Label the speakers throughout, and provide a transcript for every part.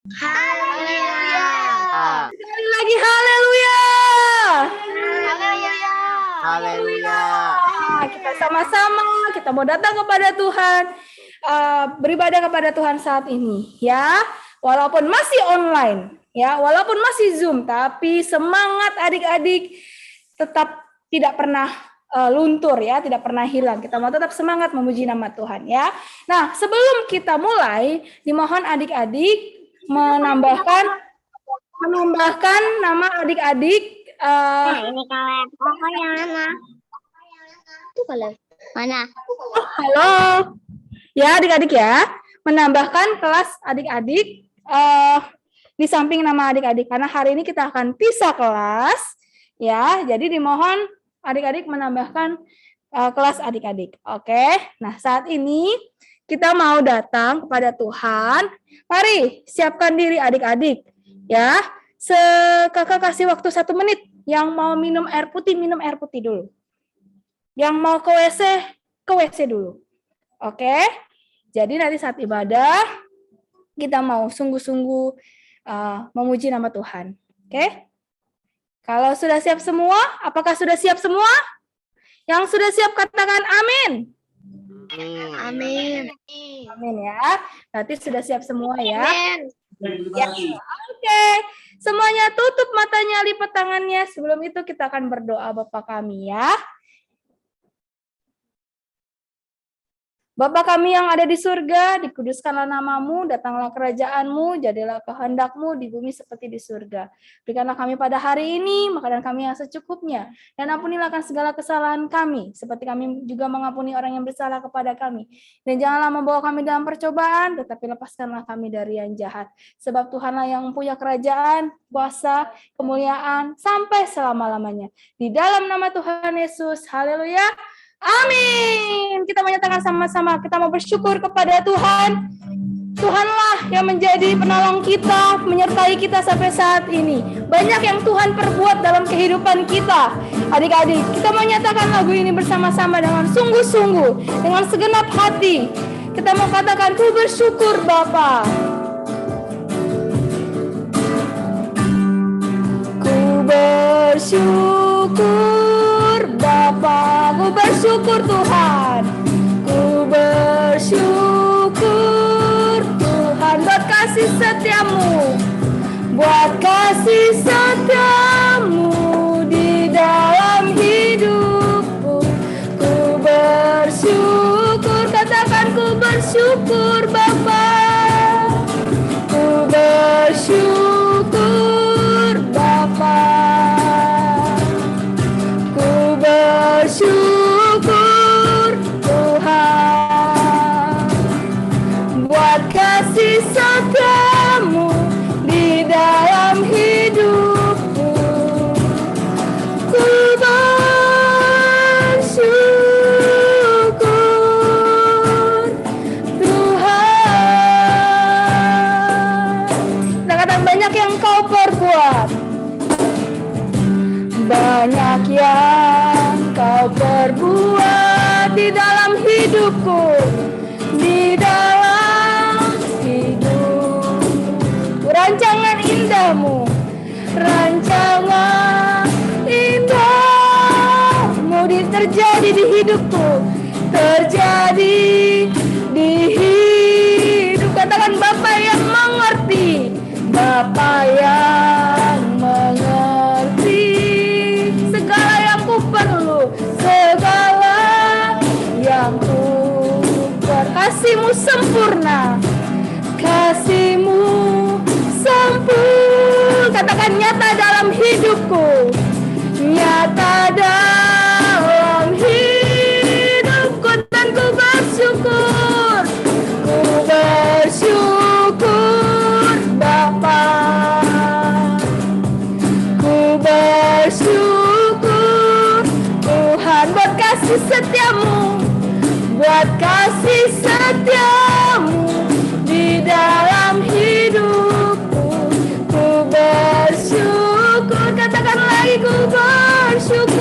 Speaker 1: Haleluya.
Speaker 2: Sekali lagi haleluya.
Speaker 1: Haleluya.
Speaker 3: Haleluya.
Speaker 2: Kita sama-sama kita mau datang kepada Tuhan, beribadah kepada Tuhan saat ini ya. Walaupun masih online ya, walaupun masih Zoom, tapi semangat adik-adik tetap tidak pernah luntur ya, tidak pernah hilang. Kita mau tetap semangat memuji nama Tuhan ya. Nah, sebelum kita mulai, dimohon adik-adik menambahkan nama adik-adik.
Speaker 1: Ini kalian pokoknya mana? Itu kalian mana?
Speaker 2: Halo, ya adik-adik ya, menambahkan kelas adik-adik di samping nama adik-adik karena hari ini kita akan pisah kelas ya. Jadi dimohon adik-adik menambahkan kelas adik-adik. Oke. Nah, saat ini kita mau datang kepada Tuhan. Mari siapkan diri adik-adik ya. Kakak kasih waktu 1 menit. Yang mau minum air putih dulu. Yang mau ke WC dulu. Oke. Jadi nanti saat ibadah kita mau sungguh-sungguh memuji nama Tuhan. Oke. Kalau sudah siap semua, apakah sudah siap semua? Yang sudah siap katakan amin.
Speaker 1: Amin.
Speaker 2: Amin ya. Nanti sudah siap semua ya.
Speaker 1: Amin.
Speaker 2: Ya. Oke. Semuanya tutup matanya, lipat tangannya. Sebelum itu kita akan berdoa Bapa kami ya. Bapa kami yang ada di surga, dikuduskanlah namamu, datanglah kerajaanmu, jadilah kehendakmu di bumi seperti di surga. Berikanlah kami pada hari ini makanan kami yang secukupnya, dan ampunilah segala kesalahan kami, seperti kami juga mengampuni orang yang bersalah kepada kami. Dan janganlah membawa kami dalam percobaan, tetapi lepaskanlah kami dari yang jahat. Sebab Tuhanlah yang punya kerajaan, kuasa, kemuliaan, sampai selama-lamanya. Di dalam nama Tuhan Yesus, haleluya. Amin. Kita menyatakan sama-sama, kita mau bersyukur kepada Tuhan. Tuhanlah yang menjadi penolong kita, menyertai kita sampai saat ini. Banyak yang Tuhan perbuat dalam kehidupan kita. Adik-adik, kita menyatakan lagu ini bersama-sama dengan sungguh-sungguh, dengan segenap hati. Kita mau katakan, ku bersyukur Bapa. Ku bersyukur Bapa, ku bersyukur Tuhan, ku bersyukur Tuhan buat kasih setiamu, buat kasih setiamu di dalam hidupku. Ku bersyukur, katakan ku bersyukur Bapa, ku bersyukur Bapa. Bersyukur Tuhan buat kasih setiamu di dalam hidupku. Ku bersyukur Tuhan. Kadang-kadang banyak yang kau perbuat, banyak yang kau perbuat di dalam hidupku, di dalam hidupku. Rancangan indahmu, rancangan indahmu terjadi di hidupku, terjadi di hidup. Katakan Bapa yang mengerti, Bapa yang mengerti segala yang ku perlu, segala yang ku kasihmu sempurna, kasihmu sempurna. Katakan nyata dalam hidupku, nyata dalam hidupku, dan ku bersyukur, ku bersyukur Bapa, ku bersyukur Tuhan buat kasih setiamu, buat kasih setiamu di dalam hidupku. Ku bersyukur, katakan lagi ku bersyukur.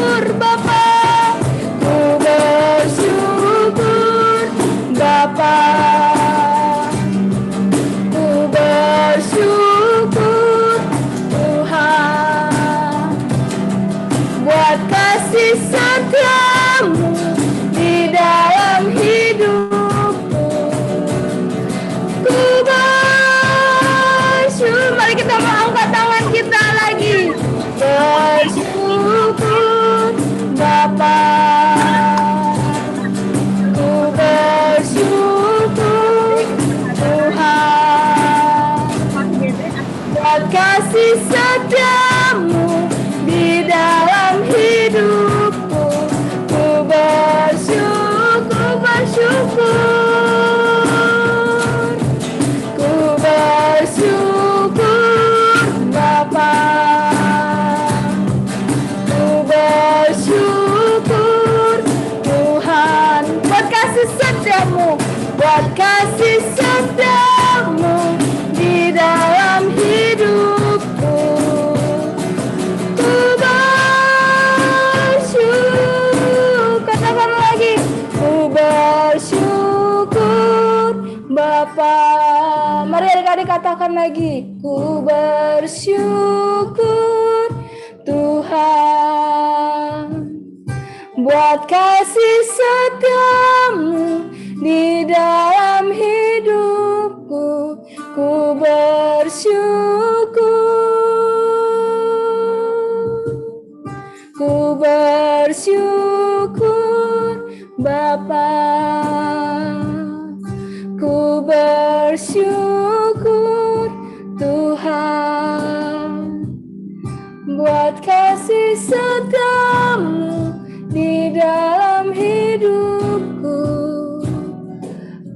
Speaker 2: buat kasih setiamu di dalam hidupku. Ku bersyukur, ku bersyukur Bapa. Ku bersyukur Tuhan buat kasih setiamu, buat kasih setiamu di dalam hidupku. Ku bersyukur, katakan lagi, ku bersyukur Bapa. Mari adik-adik katakan lagi, ku bersyukur Tuhan buat kasih setiamu di dalam hidupku. Ku bersyukur Bapa. Ku bersyukur Tuhan buat kasih setiamu di dalam hidupku.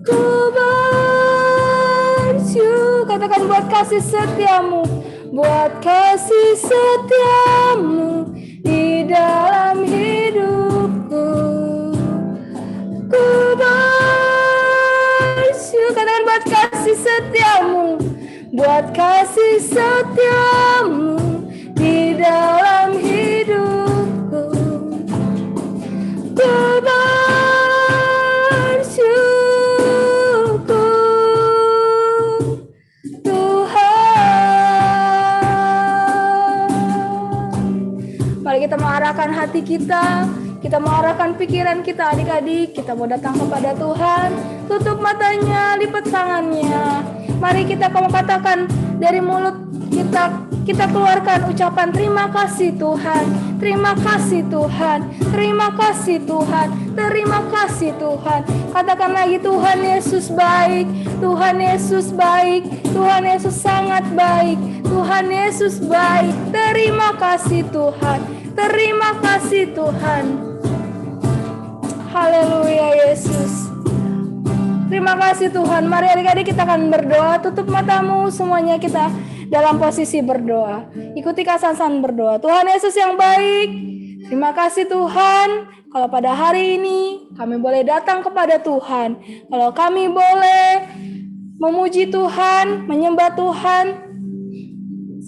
Speaker 2: Ku bersyukur, katakan buat kasih setiamu, buat kasih setiamu di dalam hidupku. Ku bersyukur, katakan buat kasih setiamu, buat kasih setiamu di dalam hidupku. Ku bersyukur Tuhan. Mari kita mengarahkan hati kita mengarahkan pikiran kita, adik-adik. Kita mau datang kepada Tuhan. Tutup matanya, lipat tangannya. Mari kita katakan dari mulut kita keluarkan ucapan terima kasih Tuhan, terima kasih Tuhan, terima kasih Tuhan, terima kasih Tuhan. Katakan lagi, Tuhan Yesus baik, Tuhan Yesus baik, Tuhan Yesus sangat baik, Tuhan Yesus baik. Terima kasih Tuhan, terima kasih Tuhan. Haleluya Yesus. Terima kasih Tuhan. Mari adik-adik kita akan berdoa. Tutup matamu semuanya, kita dalam posisi berdoa. Ikuti Kak-Sansan berdoa. Tuhan Yesus yang baik, terima kasih Tuhan. Kalau pada hari ini kami boleh datang kepada Tuhan. Kalau kami boleh memuji Tuhan, menyembah Tuhan.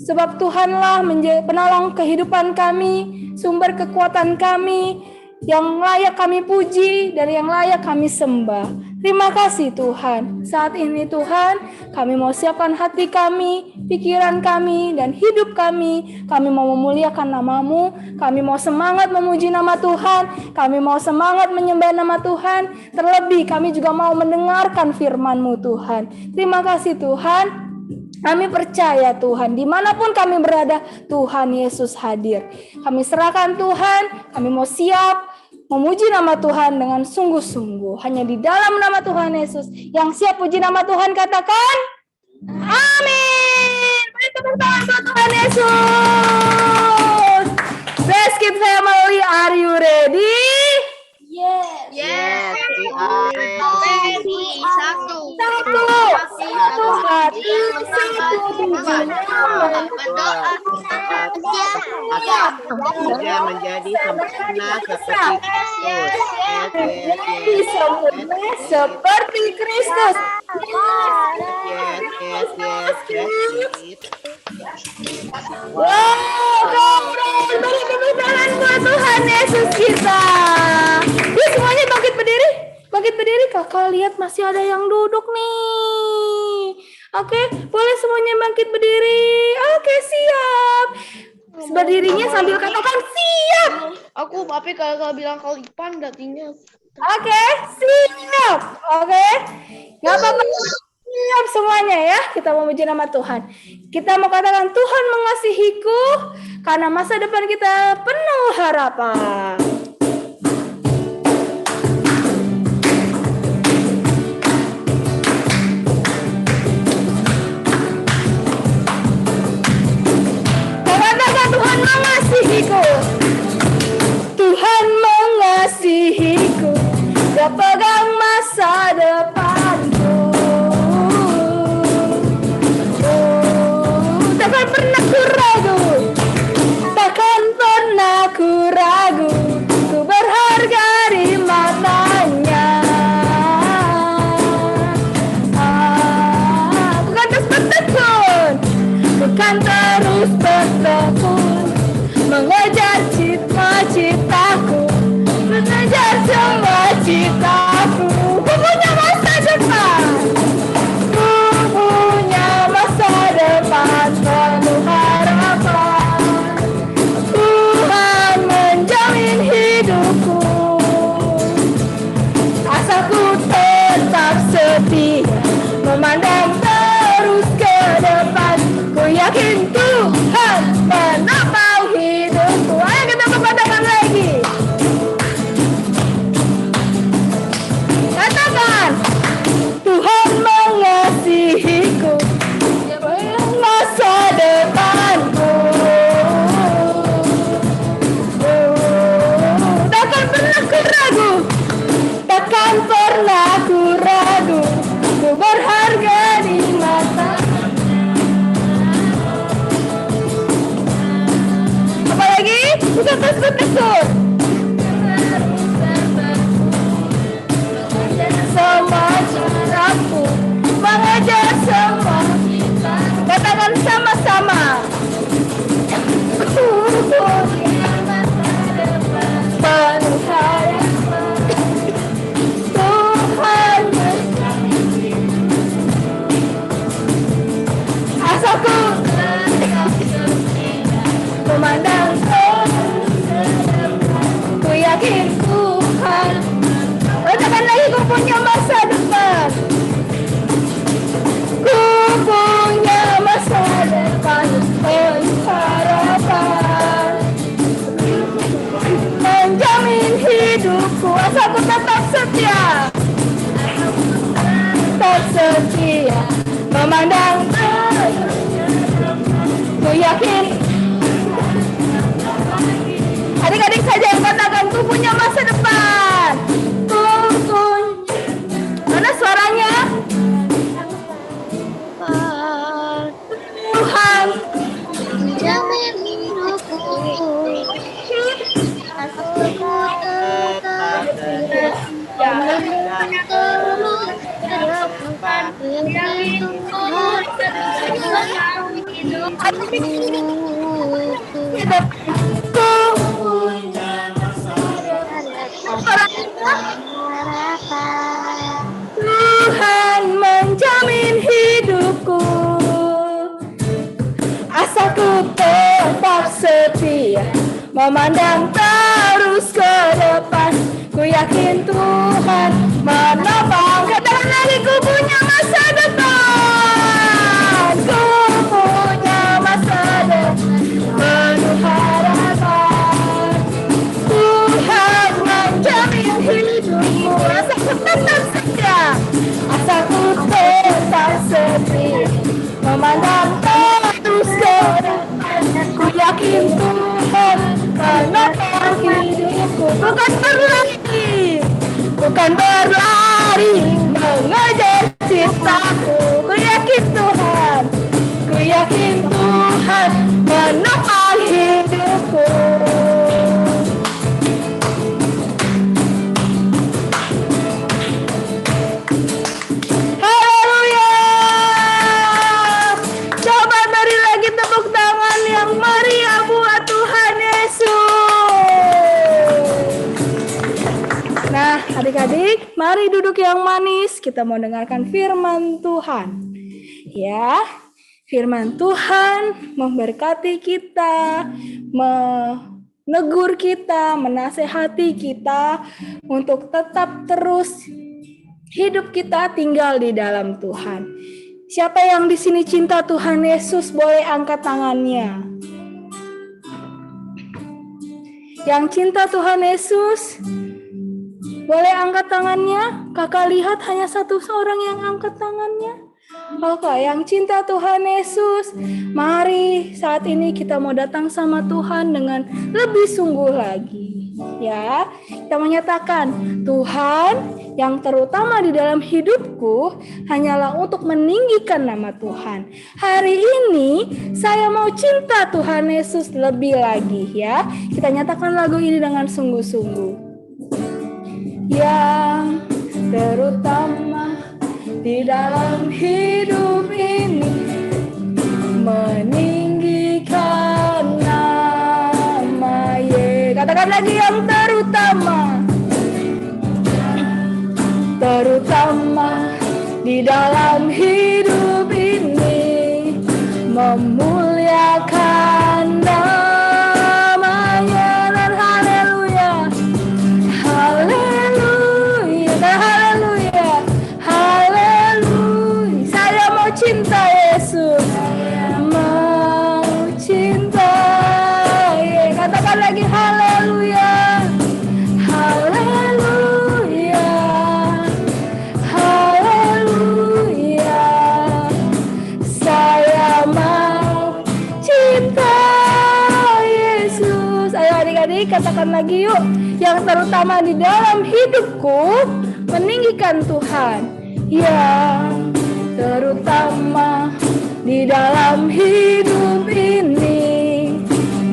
Speaker 2: Sebab Tuhanlah penolong kehidupan kami, sumber kekuatan kami, yang layak kami puji dan yang layak kami sembah. Terima kasih Tuhan. Saat ini Tuhan, kami mau siapkan hati kami, pikiran kami, dan hidup kami. Kami mau memuliakan nama-Mu. Kami mau semangat memuji nama Tuhan. Kami mau semangat menyembah nama Tuhan. Terlebih kami juga mau mendengarkan firman-Mu Tuhan. Terima kasih Tuhan. Kami percaya Tuhan, dimanapun kami berada, Tuhan Yesus hadir. Kami serahkan Tuhan, kami mau siap memuji nama Tuhan dengan sungguh-sungguh. Hanya di dalam nama Tuhan Yesus. Yang siap puji nama Tuhan katakan, amin. Beri tepuk tangan buat Tuhan Yesus. Best Kid Family, are you ready?
Speaker 1: Yes.
Speaker 3: Yes, we are ready.
Speaker 1: Satu.
Speaker 3: Sudah menjadi sempurna seperti Kristus.
Speaker 2: Seperti Kristus.
Speaker 3: Yes.
Speaker 2: Wow, beri tepuk tangan buat Tuhan Yesus kita. Yuk semuanya bangkit berdiri. Bangkit berdiri, kakak lihat masih ada yang duduk nih. Oke, boleh semuanya bangkit berdiri. Oke, siap. Berdirinya sambil katakan siap.
Speaker 4: Aku kalau bilang Ipan datinya.
Speaker 2: Oke, siap. Oke. Gak apa-apa. Siap semuanya ya. Kita memuji nama Tuhan. Kita mau katakan Tuhan mengasihiku karena masa depan kita penuh harapan. mengasihiku. Tuhan mengasihiku. Dia pegang masa depanku. Takkan pernah ku ragu. Takkan pernah ku ragu. Ku berharga di matanya. Bukan terus bertekun. Bukan terus bertekun. Mengejar cita-citaku. Mengejar semua citaku. Ku punya masa depan. Ku punya masa depan penuh harapan. Tuhan menjamin hidupku. Asalku tetap setia, memandang terus ke depan. Ku yakin Tuhan menopang hidupku. Ayo kita berpadakan lagi. Katakan, Tuhan mengasihiku. Dia pegang masa depanku. Takkan pernah ku ragu. Takkan pernah ku ragu. Ku berharga di mata. Apalagi? Bukan terus bertekun. Semua caraku, mengejar semua cita. Katakan sama-sama. Penuh harapan. Tuhan asalku memandang ku yakin Tuhan. Katakan lagi, ku punya masa depan. Ku punya masa depan penuh harapan. Menjamin hidupku asalku tetap setia. Tetap setia, memandang ku yakin. Adik-adik saja yang katakan, ku punya masa depan. Mana suaranya? Tuhan
Speaker 1: Jamin hidupku. Asalku tetap setia, memandang terus ke depan. Yakin Tuhan menopang hidupku. Tuhan menjamin hidupku. Asalku tetap setia, memandang terus ke depan. Ku yakin Tuhan menopang. Katakan lagi, ku punya masa depan. Ku punya masa depan penuh harapan. Tuhan menjamin hidupku. Asalku tetap setia, asalku tetap setia, memandang terus ke depan. Ku yakin Tuhan menopang hidupku. Bukan berlari mengejar cintaku. Ku yakin Tuhan. Ku yakin Tuhan menopang hidupku. Haleluya. Coba beri lagi tepuk tangan yang meriah buat Tuhan Yesus. Nah, adik-adik, mari duduk yang manis. Kita mau dengarkan firman Tuhan. Ya, firman Tuhan memberkati kita, menegur kita, menasehati kita untuk tetap terus hidup kita tinggal di dalam Tuhan. Siapa yang di sini cinta Tuhan Yesus boleh angkat tangannya. Yang cinta Tuhan Yesus boleh angkat tangannya. Kakak lihat hanya satu seorang yang angkat tangannya. Oke, yang cinta Tuhan Yesus, mari saat ini kita mau datang sama Tuhan dengan lebih sungguh lagi. Ya, kita menyatakan, Tuhan, yang terutama di dalam hidupku hanyalah untuk meninggikan nama Tuhan. Hari ini saya mau cinta Tuhan Yesus lebih lagi ya. Kita nyatakan lagu ini dengan sungguh-sungguh. Yang terutama di dalam hidup ini meninggikan nama Yesus. Katakan lagi, yang terutama di dalam hidup ini memuliakan namanya. Dan haleluya, haleluya, dan haleluya, haleluya. Saya mau cinta Yesus, saya mau cinta Yesus. Katakan lagi, haleluya, haleluya, haleluya. Saya mau cinta Yesus. Ayo adik-adik, katakan lagi yuk. Yang terutama di dalam hidupku meninggikan Tuhan. Yang terutama di dalam hidup ini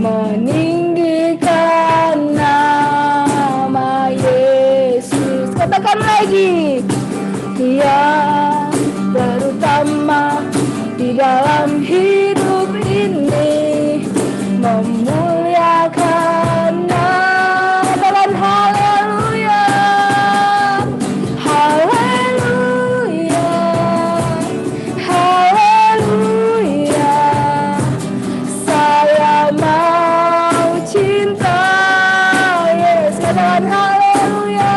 Speaker 1: meninggikan nama Yesus. Katakan lagi, yang terutama di dalam hidup ini memuliakan nama. Dan haleluya, haleluya, haleluya. Saya mau cinta Yesus. Katakan haleluya,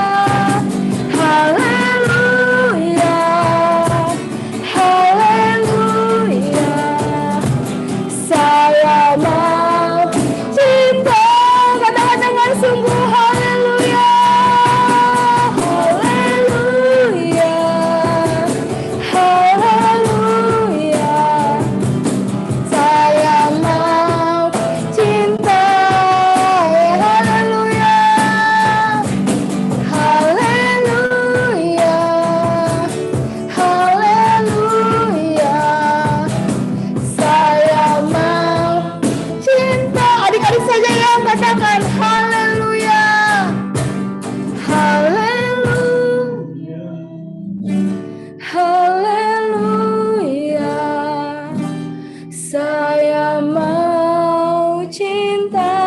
Speaker 1: haleluya, haleluya. Saya mau cinta. Katakan dengan sungguh, haleluya, haleluya, haleluya. Saya mau cinta, haleluya, haleluya, haleluya. Saya mau cinta. Adik-adik saja yang katakan haleluya, haleluya, haleluya. Saya mau cinta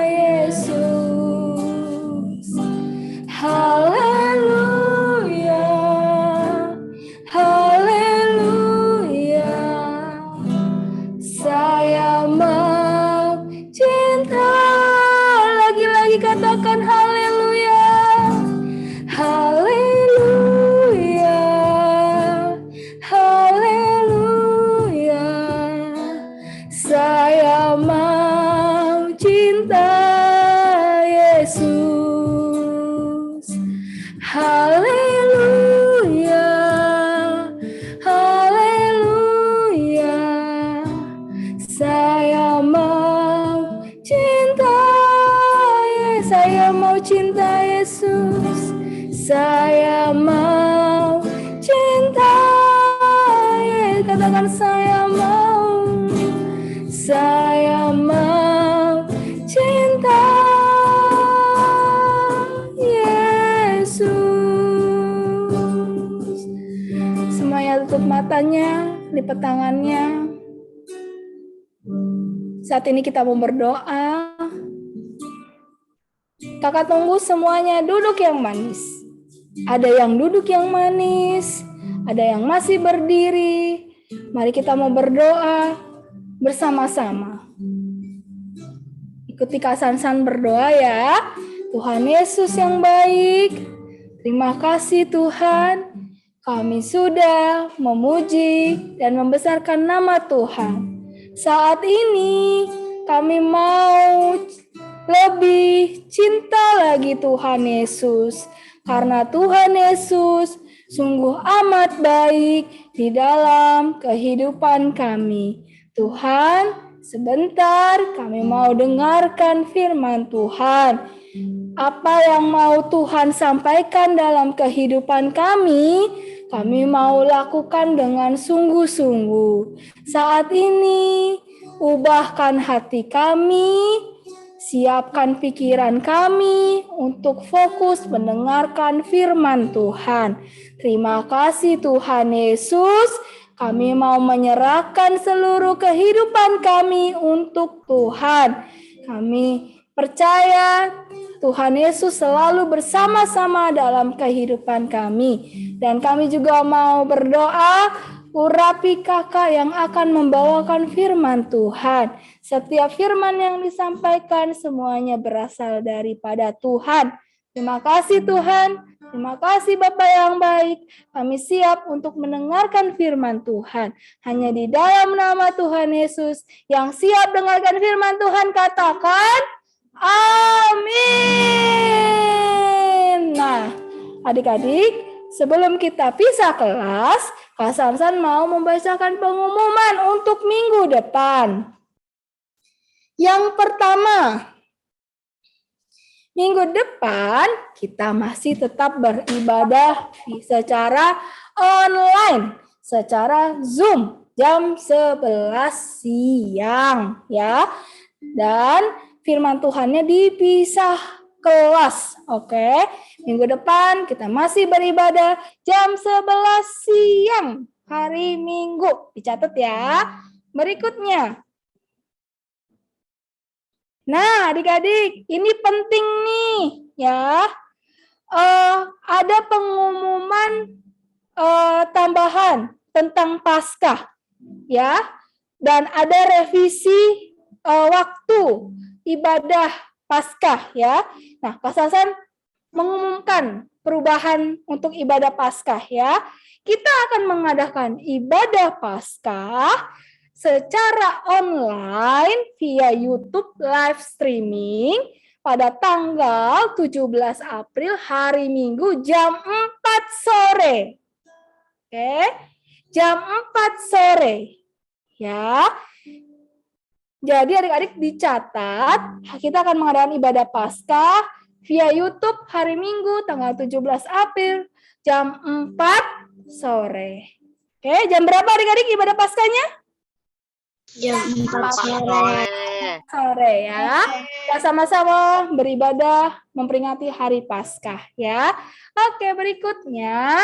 Speaker 1: Yesus. Haleluya, haleluya. Saya mau cinta. Lagi-lagi katakan haleluya, haleluya, haleluya. Saya mau cinta Yesus. Haleluya, haleluya. Saya mau cinta, saya mau cinta Yesus. Saya mau cinta Yesus. Katakan, saya mau cinta Yesus. Semuanya tutup matanya, lipat tangannya. Saat ini kita mau berdoa. Kakak tunggu semuanya duduk yang manis. Ada yang duduk yang manis, ada yang masih berdiri. Mari kita mau berdoa bersama-sama. Ikuti Kak Sansan berdoa ya. Tuhan Yesus yang baik, terima kasih Tuhan. Kami sudah memuji dan membesarkan nama Tuhan. Saat ini kami mau lebih cinta lagi Tuhan Yesus. Karena Tuhan Yesus sungguh amat baik di dalam kehidupan kami. Tuhan, sebentar kami mau dengarkan firman Tuhan. Apa yang mau Tuhan sampaikan dalam kehidupan kami mau lakukan dengan sungguh-sungguh. Saat ini, ubahkan hati kami, siapkan pikiran kami untuk fokus mendengarkan firman Tuhan. Terima kasih Tuhan Yesus, kami mau menyerahkan seluruh kehidupan kami untuk Tuhan. Kami percaya Tuhan Yesus selalu bersama-sama dalam kehidupan kami. Dan kami juga mau berdoa, urapi kakak yang akan membawakan firman Tuhan. Setiap firman yang disampaikan semuanya berasal daripada Tuhan. Terima kasih Tuhan. Terima kasih Bapak yang baik. Kami siap untuk mendengarkan firman Tuhan. Hanya di dalam nama Tuhan Yesus yang siap dengarkan firman Tuhan katakan, amin. Nah, adik-adik, sebelum kita pisah kelas, Kak Sansan mau membacakan pengumuman untuk minggu depan. Yang pertama, minggu depan kita masih tetap beribadah secara online, secara Zoom jam 11 siang ya. Dan firman Tuhannya dipisah kelas. Oke. Minggu depan kita masih beribadah jam 11 siang hari Minggu. Dicatat ya. Berikutnya. Nah, adik-adik, ini penting nih ya. Ada pengumuman tambahan tentang Paskah ya. Dan ada revisi waktu ibadah Paskah ya. Nah, Kak Sasan mengumumkan perubahan untuk ibadah Paskah ya. Kita akan mengadakan ibadah Paskah secara online via YouTube live streaming pada tanggal 17 April hari Minggu jam 4 sore. Oke. Jam 4 sore. Ya. Jadi adik-adik dicatat, kita akan mengadakan ibadah Paskah via YouTube hari Minggu tanggal 17 April jam 4 sore. Oke, jam berapa adik-adik ibadah Paskahnya?
Speaker 4: Jam 4
Speaker 1: sore ya. Kita sama-sama beribadah memperingati hari Paskah ya. Oke, berikutnya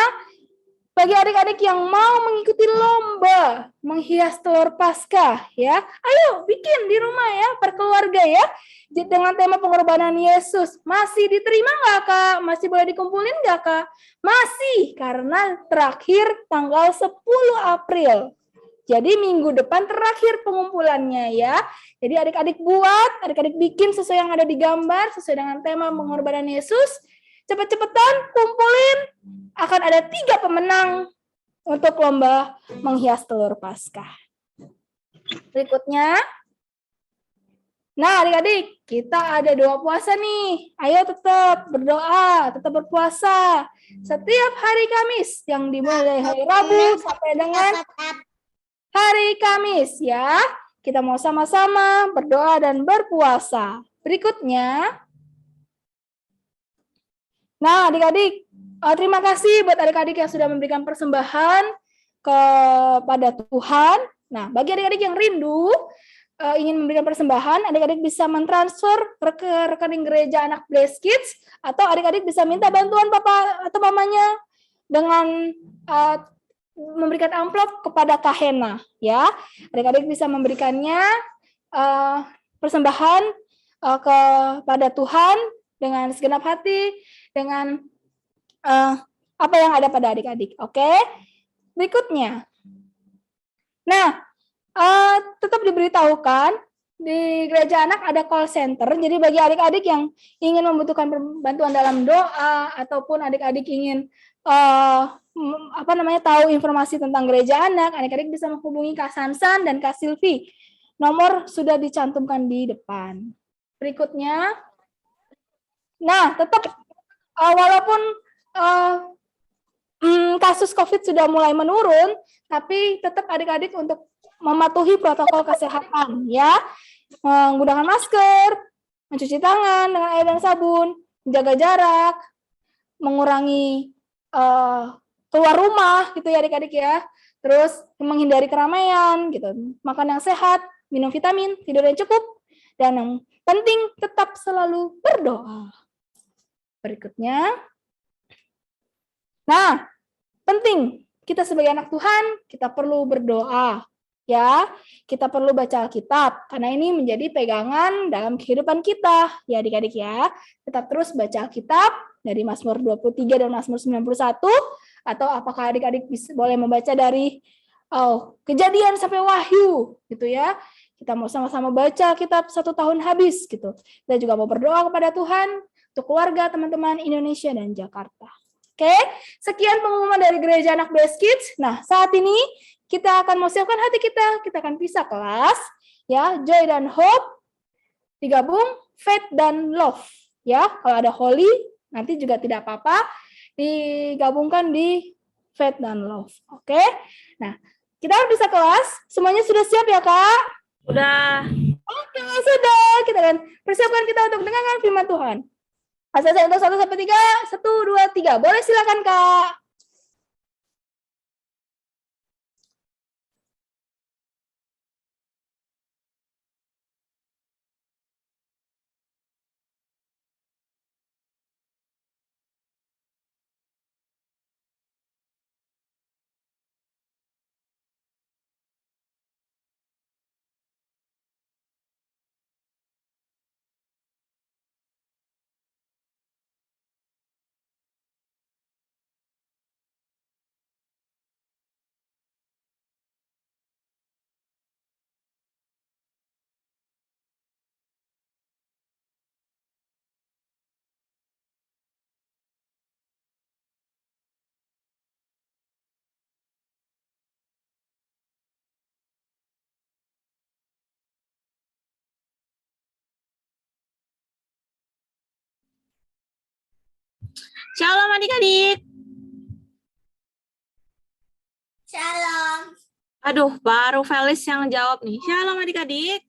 Speaker 1: bagi adik-adik yang mau mengikuti lomba menghias telur Paskah ya, ayo bikin di rumah ya, berkeluarga ya, dengan tema pengorbanan Yesus. Masih diterima nggak Kak? Masih boleh dikumpulin nggak Kak? Masih, karena terakhir tanggal 10 April. Jadi minggu depan terakhir pengumpulannya ya. Jadi adik-adik buat, adik-adik bikin sesuai yang ada di gambar, sesuai dengan tema pengorbanan Yesus. Cepet-cepetan kumpulin. Akan ada 3 pemenang untuk lomba menghias telur Paskah. Berikutnya. Nah adik-adik, kita ada doa puasa nih. Ayo tetap berdoa, tetap berpuasa. Setiap hari Kamis yang dimulai dari hari Rabu sampai dengan hari Kamis ya. Kita mau sama-sama berdoa dan berpuasa. Berikutnya. Nah, adik-adik, terima kasih buat adik-adik yang sudah memberikan persembahan kepada Tuhan. Nah, bagi adik-adik yang rindu ingin memberikan persembahan, adik-adik bisa mentransfer ke rekening gereja anak Blessed Kids, atau adik-adik bisa minta bantuan papa atau mamanya dengan memberikan amplop kepada Kak Hena ya. Adik-adik bisa memberikannya persembahan kepada Tuhan dengan segenap hati, dengan apa yang ada pada adik-adik. Oke. Berikutnya. Nah, tetap diberitahukan di gereja anak ada call center. Jadi bagi adik-adik yang ingin membutuhkan bantuan dalam doa ataupun adik-adik ingin tahu informasi tentang gereja anak, adik-adik bisa menghubungi Kak Sansan dan Kak Silvi. Nomor sudah dicantumkan di depan. Berikutnya. Nah, tetap walaupun kasus COVID sudah mulai menurun, tapi tetap adik-adik untuk mematuhi protokol kesehatan, ya. Menggunakan masker, mencuci tangan dengan air dan sabun, menjaga jarak, mengurangi keluar rumah gitu ya adik-adik ya. Terus menghindari keramaian gitu. Makan yang sehat, minum vitamin, tidur yang cukup, dan yang penting tetap selalu berdoa. Berikutnya. Nah, penting kita sebagai anak Tuhan, kita perlu berdoa. Ya, kita perlu baca Alkitab karena ini menjadi pegangan dalam kehidupan kita. Ya adik-adik ya, tetap terus baca Alkitab dari Mazmur 23 dan Mazmur 91, atau apakah adik-adik boleh membaca dari Kejadian sampai Wahyu gitu ya. Kita mau sama-sama baca Alkitab 1 tahun habis gitu. Kita juga mau berdoa kepada Tuhan untuk keluarga, teman-teman Indonesia dan Jakarta. Oke, sekian pengumuman dari Gereja Anak Best Kids. Nah, saat ini kita akan mau siapkan hati kita akan pisah kelas, ya, Joy dan Hope, digabung Faith dan Love, ya. Kalau ada Holy, nanti juga tidak apa-apa, digabungkan di Faith dan Love, oke? Nah, kita akan pisah kelas, semuanya sudah siap ya, Kak?
Speaker 2: Udah.
Speaker 1: Oke, sudah. Kita akan persiapkan kita untuk mendengarkan firman Tuhan. Asal saya untuk 1 sampai 3, 1, 2, 3. Boleh silakan, Kak.
Speaker 2: Shalom adik-adik.
Speaker 4: Shalom.
Speaker 2: Aduh, baru Felis yang jawab nih. Shalom adik-adik.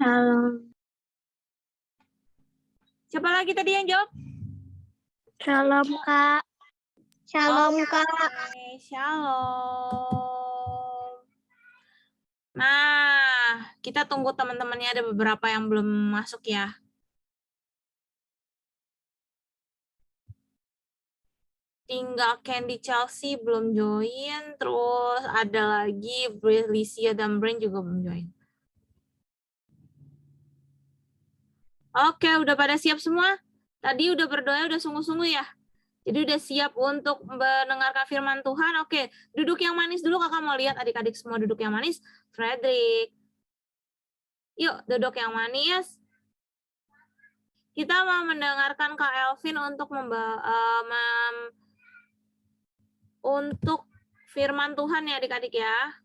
Speaker 4: Shalom.
Speaker 2: Siapa lagi tadi yang jawab?
Speaker 4: Shalom, Kak. Shalom, Kak.
Speaker 2: Oke, shalom. Nah, kita tunggu teman-temannya, ada beberapa yang belum masuk ya. Tinggal Candy Chelsea belum join, terus ada lagi Licia dan Brain juga belum join. Oke, udah pada siap semua? Tadi udah berdoa, udah sungguh-sungguh ya? Jadi udah siap untuk mendengarkan firman Tuhan. Oke, duduk yang manis dulu, kakak mau lihat adik-adik semua duduk yang manis. Frederick. Yuk, duduk yang manis. Kita mau mendengarkan Kak Elvin untuk firman Tuhan ya adik-adik ya.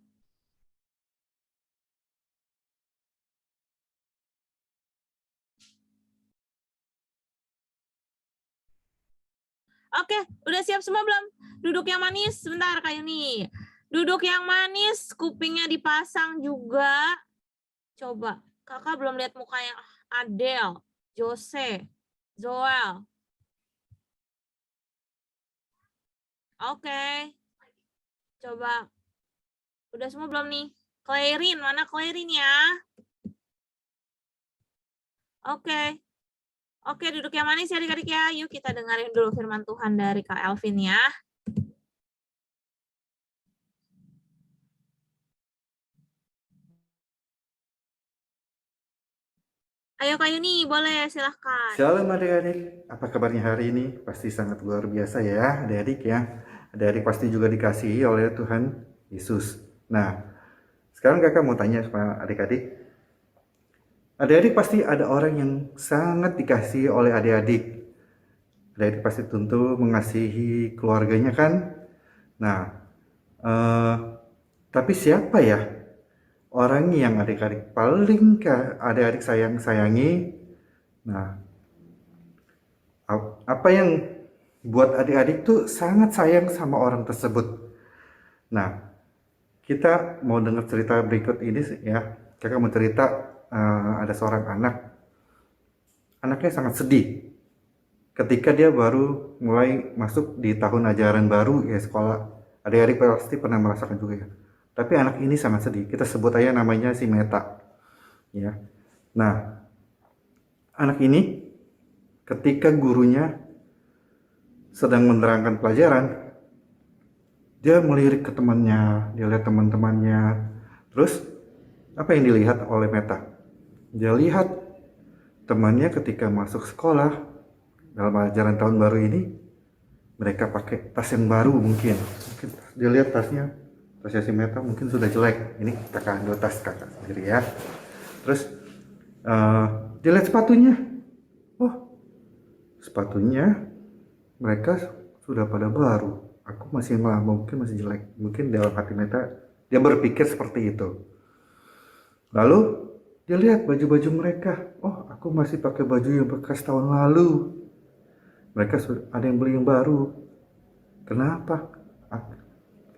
Speaker 2: Oke, udah siap semua belum? Duduk yang manis, sebentar Kak Yuni. Duduk yang manis, kupingnya dipasang juga. Coba, kakak belum lihat mukanya Adele, Jose, Zoel. Oke. Coba. Udah semua belum nih? Clarin, mana Clarin ya? Oke. Oke, duduk yang manis ya adik-adik ya. Yuk kita dengerin dulu firman Tuhan dari Kak Elvin ya. Ayo Kak Yuni, boleh silahkan.
Speaker 5: Shalom adik-adik, apa kabarnya hari ini? Pasti sangat luar biasa ya adik-adik ya. Adik-adik pasti juga dikasihi oleh Tuhan Yesus. Nah, sekarang kakak mau tanya sama adik-adik. Adik-adik pasti ada orang yang sangat dikasihi oleh adik-adik. Adik-adik pasti tentu mengasihi keluarganya kan? Nah, tapi siapa ya orang yang adik-adik paling adik-adik sayangi? Nah, apa yang buat adik-adik tuh sangat sayang sama orang tersebut. Nah, kita mau dengar cerita berikut ini ya. Kakak mau cerita ada seorang anak. Anaknya sangat sedih ketika dia baru mulai masuk di tahun ajaran baru ya sekolah. Adik-adik pasti pernah merasakan juga ya. Tapi anak ini sangat sedih. Kita sebut aja namanya si Meta. Ya. Nah, anak ini ketika gurunya sedang menerangkan pelajaran, dia melirik ke temannya, dia lihat teman-temannya. Terus apa yang dilihat oleh Meta? Dia lihat temannya ketika masuk sekolah dalam ajaran tahun baru ini, mereka pakai tas yang baru mungkin dia lihat tasnya si Meta mungkin sudah jelek. Ini kakak ambil tas kakak sendiri ya. Terus dia lihat sepatunya, oh sepatunya mereka sudah pada baru, aku masih lama, mungkin masih jelek. Mungkin dalam hati Meta dia berpikir seperti itu. Lalu dia lihat baju-baju mereka, oh aku masih pakai baju yang bekas tahun lalu. Mereka ada yang beli yang baru. Kenapa?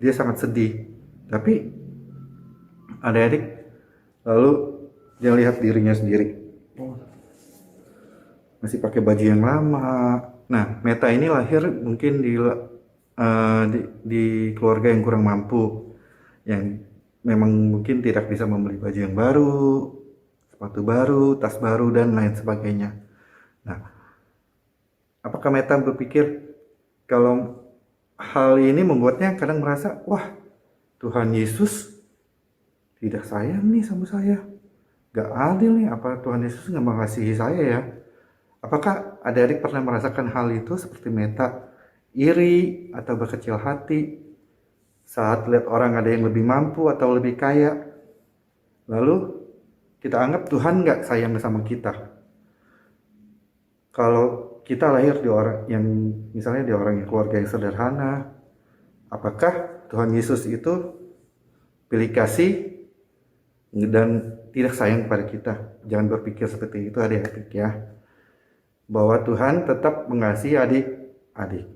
Speaker 5: Dia sangat sedih. Tapi adik-adik, lalu dia lihat dirinya sendiri, oh, masih pakai baju yang lama. Nah, Meta ini lahir mungkin di keluarga yang kurang mampu, yang memang mungkin tidak bisa membeli baju yang baru, sepatu baru, tas baru, dan lain sebagainya. Nah, apakah Meta berpikir kalau hal ini membuatnya kadang merasa, wah, Tuhan Yesus tidak sayang nih sama saya, gak adil nih, apa Tuhan Yesus gak mengasihi saya ya? Apakah adik-adik pernah merasakan hal itu seperti Meta, iri atau berkecil hati saat lihat orang ada yang lebih mampu atau lebih kaya, lalu kita anggap Tuhan gak sayang sama kita? Kalau kita lahir di orang yang misalnya di orang yang keluarga yang sederhana, apakah Tuhan Yesus itu pilih kasih dan tidak sayang kepada kita? Jangan berpikir seperti itu adik-adik ya. Bahwa Tuhan tetap mengasihi adik-adik.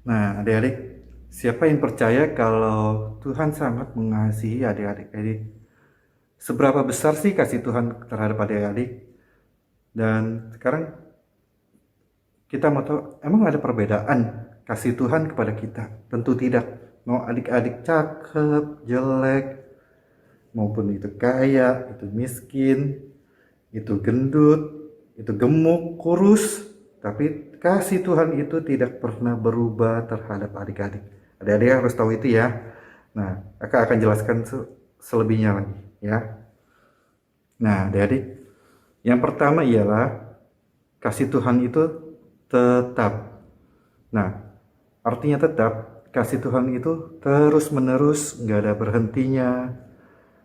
Speaker 5: Nah, adik-adik, siapa yang percaya kalau Tuhan sangat mengasihi adik-adik? Seberapa besar sih kasih Tuhan terhadap adik-adik? Dan sekarang kita mau tahu, emang ada perbedaan kasih Tuhan kepada kita? Tentu tidak. Mau adik-adik cakep, jelek, maupun itu kaya, itu miskin, itu gendut, itu gemuk, kurus, tapi kasih Tuhan itu tidak pernah berubah terhadap adik-adik. Adik-adik harus tahu itu ya. Nah, kakak akan jelaskan selebihnya lagi ya. Nah, adik-adik, yang pertama ialah kasih Tuhan itu tetap. Nah, artinya tetap, kasih Tuhan itu terus-menerus, nggak ada berhentinya.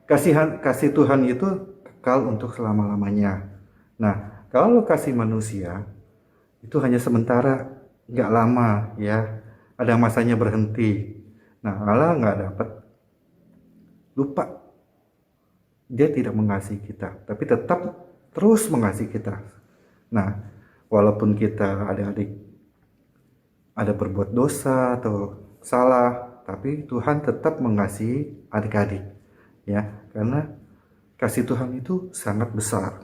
Speaker 5: Kasih Tuhan itu kekal untuk selama-lamanya. Nah, kalau kasih manusia itu hanya sementara, nggak lama ya. Ada masanya berhenti. Nah, Allah nggak dapat lupa. Dia tidak mengasihi kita, tapi tetap terus mengasihi kita. Nah, walaupun kita adik-adik ada berbuat dosa atau salah, tapi Tuhan tetap mengasihi adik-adik. Ya, karena kasih Tuhan itu sangat besar.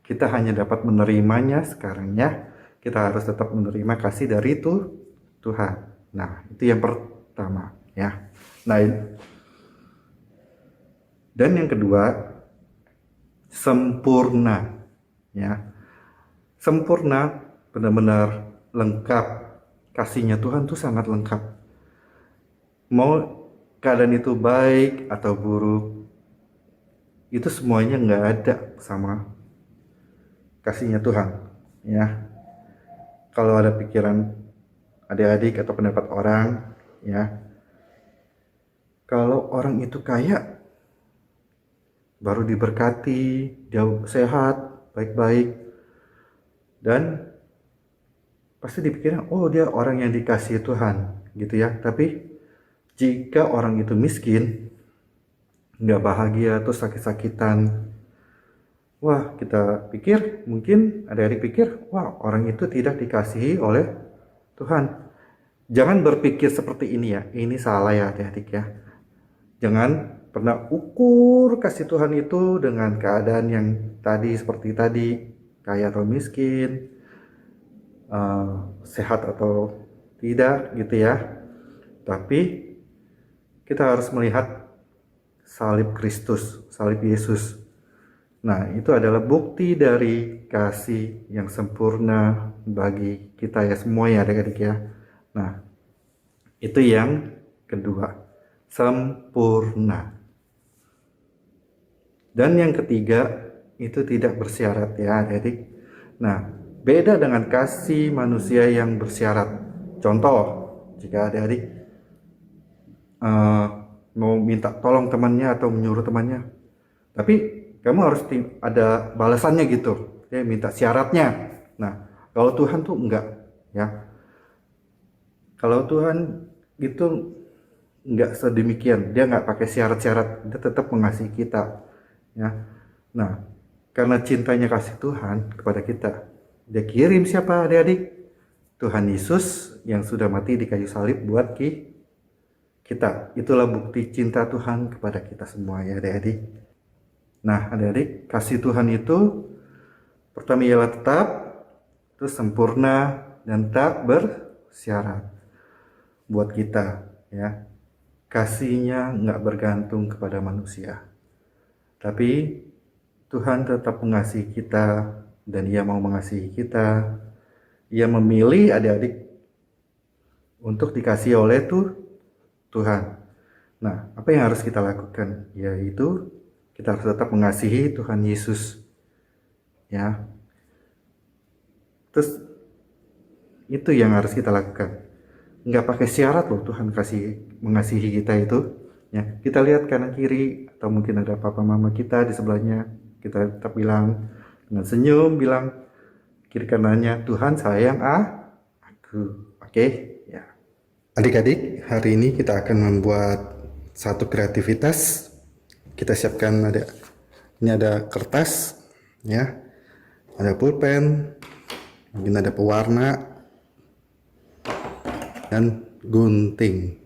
Speaker 5: Kita hanya dapat menerimanya sekarang ya. Kita harus tetap menerima kasih dari itu Tuhan. Nah, itu yang pertama ya. Nah, dan yang kedua, sempurna ya. Sempurna, benar-benar lengkap. Kasihnya Tuhan tuh sangat lengkap. Mau keadaan itu baik atau buruk, itu semuanya nggak ada sama kasihnya Tuhan ya. Kalau ada pikiran adik-adik atau pendapat orang ya, kalau orang itu kaya baru diberkati, dia sehat, baik-baik, dan pasti dipikirkan, oh dia orang yang dikasihi Tuhan gitu ya. Tapi jika orang itu miskin, nggak bahagia, terus sakit-sakitan, wah kita pikir, mungkin adik-adik pikir, wah orang itu tidak dikasihi oleh Tuhan. Jangan berpikir seperti ini ya, ini salah ya adik-adik ya. Jangan pernah ukur kasih Tuhan itu dengan keadaan yang tadi seperti tadi, kaya atau miskin, sehat atau tidak gitu ya. Tapi kita harus melihat salib Kristus, salib Yesus. Nah, itu adalah bukti dari kasih yang sempurna bagi kita ya semua ya adik-adik ya. Nah, itu yang kedua, sempurna. Dan yang ketiga, itu tidak bersyarat ya adik-adik. Nah, beda dengan kasih manusia yang bersyarat. Contoh, jika adik-adik mau minta tolong temannya atau menyuruh temannya, tapi kamu harus ada balasannya gitu, dia minta syaratnya. Nah, kalau Tuhan tuh enggak ya. Kalau Tuhan gitu enggak sedemikian, dia enggak pakai syarat-syarat, dia tetap mengasihi kita ya. Nah, karena cintanya kasih Tuhan kepada kita, dia kirim siapa adik-adik? Tuhan Yesus yang sudah mati di kayu salib buat kita. Itulah bukti cinta Tuhan kepada kita semua ya adik-adik. Nah adik-adik, kasih Tuhan itu pertama ialah tetap, terus sempurna, dan tak bersyarat buat kita ya. Kasihnya nggak bergantung kepada manusia, tapi Tuhan tetap mengasihi kita, dan Ia mau mengasihi kita. Ia memilih adik-adik untuk dikasihi oleh Tuhan. Nah, apa yang harus kita lakukan? Yaitu kita harus tetap mengasihi Tuhan Yesus. Ya. Terus itu yang harus kita lakukan. Nggak pakai syarat loh Tuhan mengasihi kita itu. Ya, kita lihat kanan kiri atau mungkin ada papa mama kita di sebelahnya, kita tetap bilang dengan senyum, bilang kiri kanannya, Tuhan sayang aku. Oke? Adik-adik, hari ini kita akan membuat satu kreativitas. Kita siapkan ini ada kertas, ya, ada pulpen, mungkin ada pewarna, dan gunting.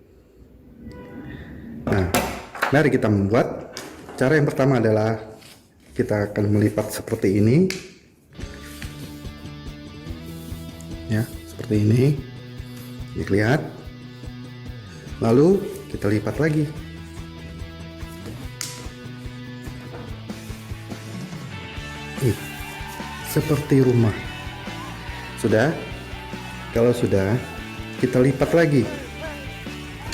Speaker 5: Nah, mari kita membuat. Cara yang pertama adalah kita akan melipat seperti ini. Ya, seperti ini. Lihat. Lalu kita lipat lagi. Seperti rumah. Sudah? Kalau sudah, kita lipat lagi.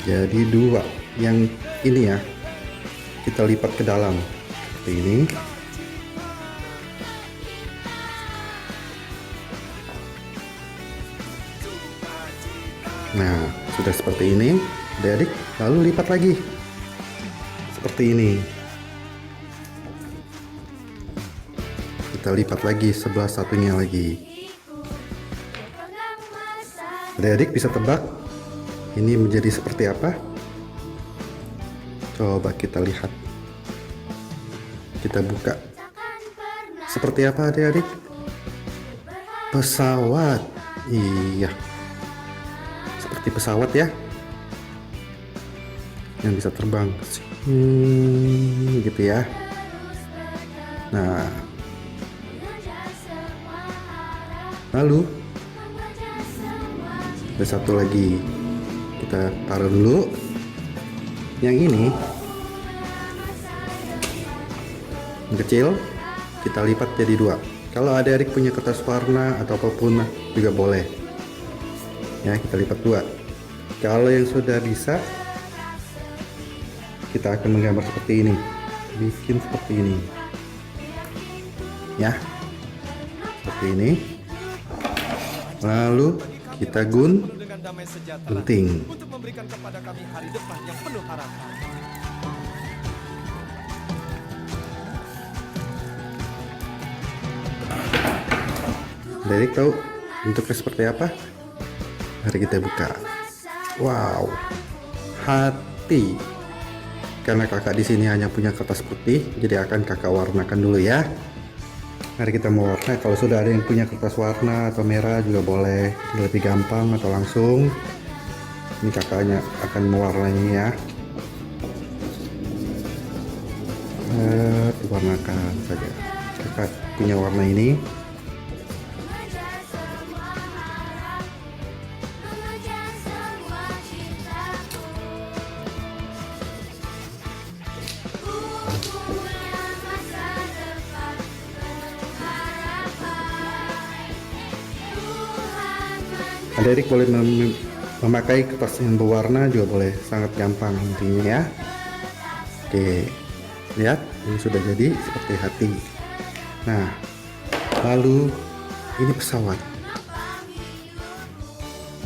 Speaker 5: Jadi 2. Yang ini ya, kita lipat ke dalam. Seperti ini. Nah, sudah seperti ini. Adik-adik, lalu lipat lagi. Seperti ini. Kita lipat lagi sebelah satunya lagi. Adik-adik bisa tebak ini menjadi seperti apa? Coba kita lihat. Kita buka. Seperti apa adik-adik? Pesawat. Iya. Seperti pesawat ya. Yang bisa terbang. Gitu ya. Nah. Lalu ada satu lagi, kita taruh dulu. Yang ini yang kecil kita lipat jadi 2. Kalau adik-adik punya kertas warna atau apapun juga boleh ya, kita lipat 2. Kalau yang sudah bisa, kita akan menggambar seperti ini, bikin seperti ini ya, seperti ini. Lalu kita gunting.
Speaker 6: Untuk memberikan kepada kami hari depan yang penuh harapan.
Speaker 5: Adik tahu bentuknya seperti apa? Mari kita buka. Wow, hati. Karena kakak di sini hanya punya kertas putih, jadi akan kakak warnakan dulu ya. Mari kita mewarna. Kalau sudah ada yang punya kertas warna atau merah juga boleh, lebih gampang atau langsung. Ini kakaknya akan mewarnainya ya. Diwarnakan saja. Kakak punya warna ini. Adik boleh memakai kertas yang berwarna juga boleh, sangat gampang intinya ya. Oke, lihat ini sudah jadi seperti hati. Nah, lalu ini pesawat.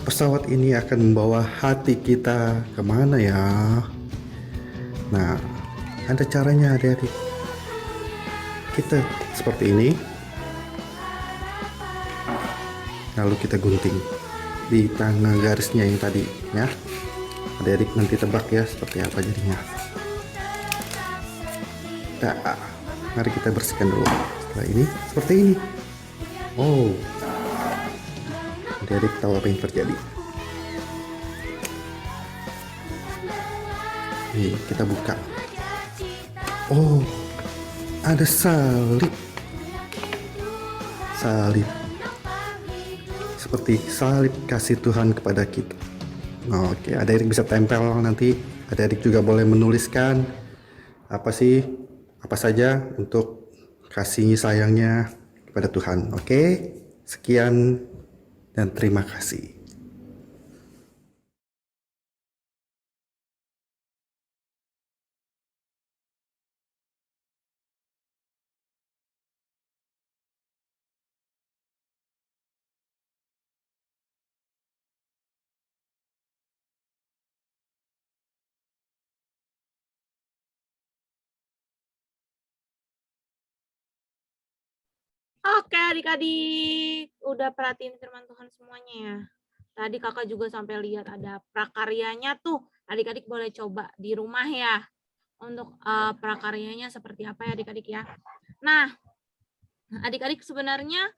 Speaker 5: Pesawat ini akan membawa hati kita kemana ya? Nah, ada caranya adik-adik. Kita seperti ini. Lalu kita gunting di tengah garisnya yang tadi ya. Adik-adik nanti tebak ya seperti apa jadinya. Nah, mari kita bersihkan dulu. Setelah ini seperti ini. Oh, adik-adik tahu apa yang terjadi? Nih, kita buka. Oh, ada salib. Salib. Seperti salib kasih Tuhan kepada kita. Oke, adik-adik bisa tempel nanti. Adik-adik juga boleh menuliskan apa saja untuk kasih sayangnya kepada Tuhan. Oke, sekian dan terima kasih.
Speaker 7: Oke adik-adik, udah perhatiin firman Tuhan semuanya ya. Tadi kakak juga sampai lihat ada prakaryanya tuh. Adik-adik boleh coba di rumah ya. Untuk prakaryanya seperti apa ya adik-adik ya. Nah, adik-adik sebenarnya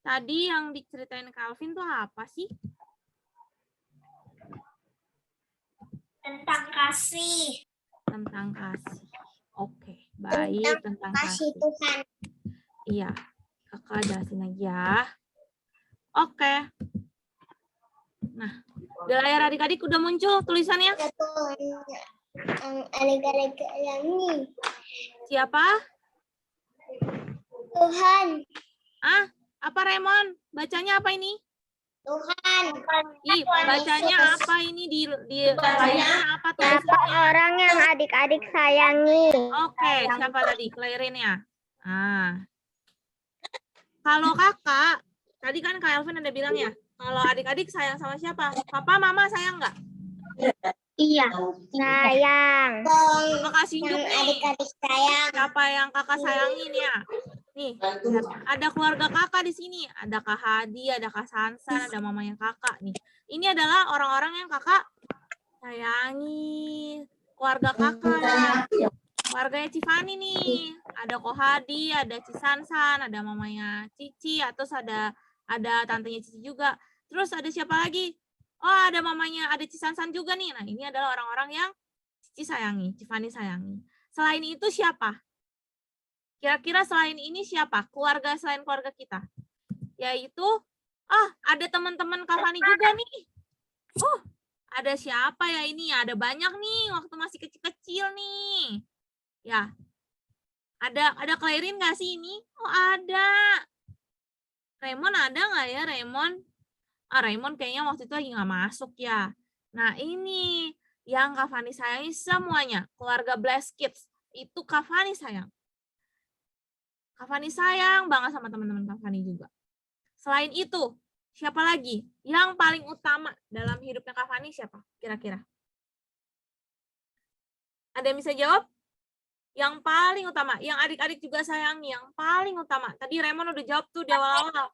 Speaker 7: tadi yang diceritain Calvin tuh apa sih?
Speaker 4: Tentang kasih.
Speaker 7: Tentang kasih. Oke, baik, tentang kasih.
Speaker 4: Tuhan.
Speaker 7: Iya, kakak jelasin lagi ya. Oke. Nah, di layar adik-adik udah muncul tulisannya.
Speaker 4: Adik-adik yang ini.
Speaker 7: Siapa?
Speaker 4: Tuhan.
Speaker 7: Ah, apa Raymond? Bacanya apa ini?
Speaker 4: Tuhan.
Speaker 7: Ih, bacanya apa ini di layarnya apa
Speaker 4: Siapa
Speaker 7: tulisannya?
Speaker 4: orang yang adik-adik sayangi?
Speaker 7: Oke, siapa tadi? Kelahirinnya. Ah. Kalau kakak, tadi kan Kak Elvin ada bilang ya, kalau adik-adik sayang sama siapa? Papa, mama sayang nggak?
Speaker 4: Iya. Sayang.
Speaker 7: Coba kasih unjuk nih.
Speaker 4: Adik-adik sayang.
Speaker 7: Siapa yang kakak sayangin ya? Nih, lihat. Ada keluarga kakak di sini. Ada Kak Hadi, ada Kak Sansan, ada mamanya kakak nih. Ini adalah orang-orang yang kakak sayangi. Keluarga kakak. Keluarganya Cifani nih. Ada Ko Hadi, ada Ci Sansan, ada mamanya Cici, atau ada tantenya Cici juga. Terus ada siapa lagi? Oh, ada mamanya, ada Ci Sansan juga nih. Nah, ini adalah orang-orang yang Cici sayangi, Cifani sayangi. Selain itu siapa? Kira-kira selain ini siapa? Keluarga selain keluarga kita. Yaitu, ada teman-teman Kak Fani juga nih. Ada siapa ya ini? Ada banyak nih, waktu masih kecil-kecil nih. Ya, ada Clairin nggak sih ini? Oh, ada. Raymond ada nggak ya, Raymond? Raymond kayaknya waktu itu lagi nggak masuk ya. Nah, ini yang Kak Fani sayangi semuanya. Keluarga Blessed Kids. Itu Kak Fani sayang. Kak Fani sayang banget sama teman-teman Kak Fani juga. Selain itu, siapa lagi? Yang paling utama dalam hidupnya Kak Fani siapa? Kira-kira. Ada yang bisa jawab? Yang paling utama. Yang adik-adik juga sayangi. Yang paling utama. Tadi Raymond udah jawab tuh di awal-awal.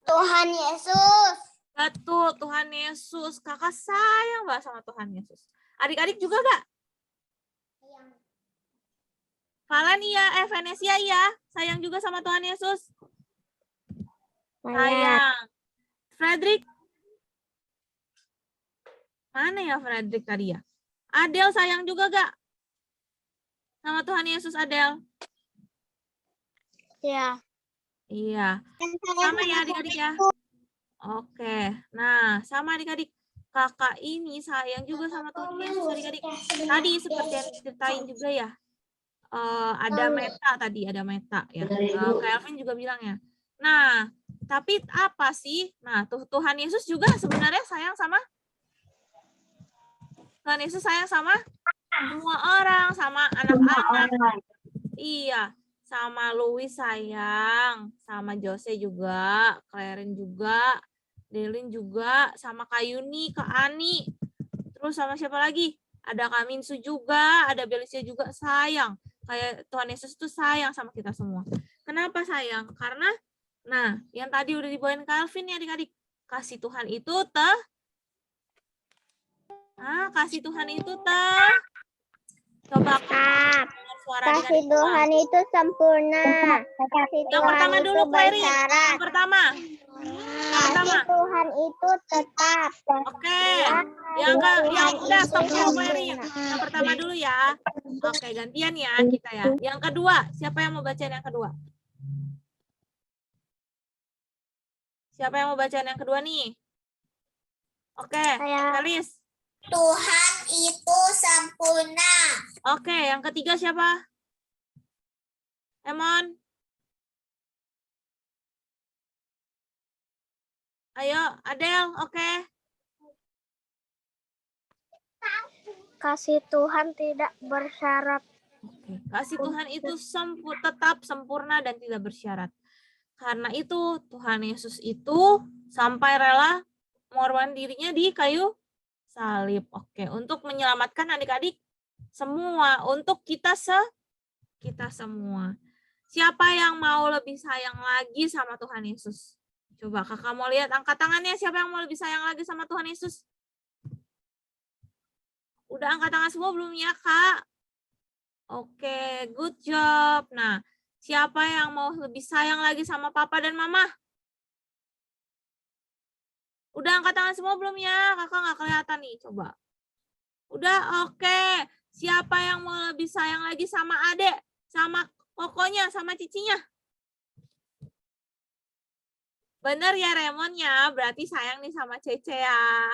Speaker 4: Tuhan Yesus.
Speaker 7: Betul, Tuhan Yesus. Kakak sayang banget sama Tuhan Yesus. Adik-adik juga gak? Valen iya, Venesia iya. Sayang juga sama Tuhan Yesus. Sayang. Frederick? Mana ya Frederick tadi ya? Adel sayang juga gak? Sama Tuhan Yesus, Adel?
Speaker 4: Ya.
Speaker 7: Iya. Sama ya adik-adik ya? Oke. Nah, sama adik-adik. Kakak ini sayang juga sama Tuhan Yesus adik-adik. Tadi seperti yang diceritain juga ya. Ada Meta tadi, ada Meta ya. Kak Elvin juga bilang ya. Nah, tapi apa sih? Nah, Tuhan Yesus juga sebenarnya sayang sama Tuhan Yesus sayang sama semua orang, sama anak-anak. Iya, sama Louis sayang, sama Jose juga, Clarin juga, Delin juga, sama Kak Yuni, Kak Ani. Terus sama siapa lagi? Ada Kak Minsu juga, ada Belisia juga sayang. Kayak Tuhan Yesus tuh sayang sama kita semua. Kenapa sayang? Karena, nah, yang tadi udah dibawain Calvin ya adik-adik. Kasih Tuhan itu kasih Tuhan itu coba suara
Speaker 4: Kasih Tuhan itu sempurna. Kasih
Speaker 7: yang
Speaker 4: Tuhan
Speaker 7: pertama
Speaker 4: itu
Speaker 7: dulu, Clary.
Speaker 4: bersyarat.
Speaker 7: Yang pertama.
Speaker 4: Kasih Tuhan itu tetap.
Speaker 7: Oke. Yang udah stop dulu, Clary. Yang pertama dulu ya. Oke, gantian ya kita ya. Yang kedua, siapa yang mau bacain yang kedua? Siapa yang mau bacain yang kedua nih? Oke, Felis.
Speaker 4: Tuhan itu sempurna.
Speaker 7: Oke, yang ketiga siapa? Emon. Ayo, Adel, oke.
Speaker 4: Kasih Tuhan tidak bersyarat.
Speaker 7: Oke. Kasih Tuhan itu tetap sempurna dan tidak bersyarat. Karena itu Tuhan Yesus itu sampai rela mengorbankan dirinya di kayu salib. Oke, untuk menyelamatkan adik-adik semua, untuk kita semua. Siapa yang mau lebih sayang lagi sama Tuhan Yesus? Coba kakak mau lihat, angkat tangannya siapa yang mau lebih sayang lagi sama Tuhan Yesus? Udah angkat tangan semua belum ya, Kak? Oke, good job. Nah, siapa yang mau lebih sayang lagi sama papa dan mama? Udah angkat tangan semua belum ya? Kakak nggak kelihatan nih, coba. Udah, oke. Siapa yang mau lebih sayang lagi sama adek? Sama kokonya, sama cicinya? Bener ya Remon ya, berarti sayang nih sama Cece ya.